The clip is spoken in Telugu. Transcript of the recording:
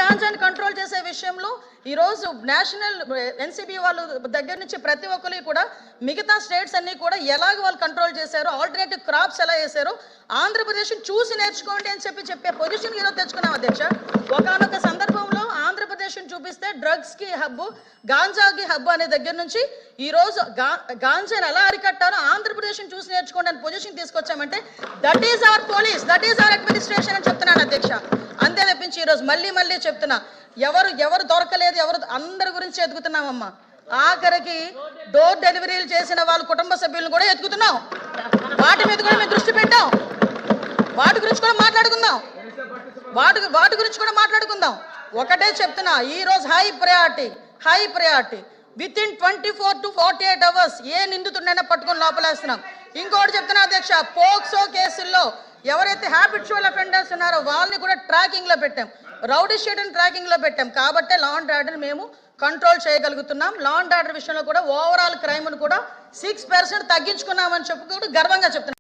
గాంజాని కంట్రోల్ చేసే విషయంలో ఈరోజు నేషనల్ ఎన్సీబీ వాళ్ళు దగ్గర నుంచి ప్రతి ఒక్కరు కూడా మిగతా స్టేట్స్ అన్ని కూడా ఎలాగ వాళ్ళు కంట్రోల్ చేశారో, ఆల్టర్నేటివ్ క్రాప్స్ ఎలా వేశారో ఆంధ్రప్రదేశ్ చూసి నేర్చుకోండి అని చెప్పే పొజిషన్ ఈరోజు తెచ్చుకున్నాం అధ్యక్ష. ఒకనొక సందర్భంలో ఆంధ్రప్రదేశ్ చూపిస్తే డ్రగ్స్ కి హబ్, గాంజాకి హబ్ అనే దగ్గర నుంచి ఈ రోజు గాంజాని ఎలా అరికట్టారో ఆంధ్రప్రదేశ్ చూసి నేర్చుకోండి అని పొజిషన్ తీసుకొచ్చామంటే that is our police, that is our administration అని చెప్తున్నాను అధ్యక్ష. అంతే తప్పించి ఈరోజు మళ్ళీ చెప్తున్నా, ఎవరు దొరకలేదు, అందరి గురించి ఎదుగుతున్నామమ్మా. ఆఖరికి డోర్ డెలివరీలు చేసిన వాళ్ళ కుటుంబ సభ్యులను కూడా ఎదుగుతున్నాం. వాటి మీద కూడా మేము దృష్టి పెట్టాం. వాటి గురించి కూడా మాట్లాడుకుందాం. ఒకటే చెప్తున్నా, ఈ రోజు high priority with in 24 to 48 hours ఏ నిందితుడినైనా పట్టుకొని లోపలేస్తున్నాం. ఇంకోటి చెప్తున్నా అధ్యక్ష, పోక్సో కేసుల్లో ఎవరైతే హ్యాబిచువల్ అఫెండర్స్ ఉన్నారో వాళ్ళని కూడా ట్రాకింగ్ లో పెట్టాం, రౌడీ షీట్ని ట్రాకింగ్ లో పెట్టాం. కాబట్టే లా అండ్ ఆర్డర్ మేము కంట్రోల్ చేయగలుగుతున్నాం. లా అండ్ ఆర్డర్ విషయంలో కూడా ఓవరాల్ క్రైమ్ ను కూడా 6% తగ్గించుకున్నామని చెప్పి కూడా గర్వంగా చెప్తున్నాం.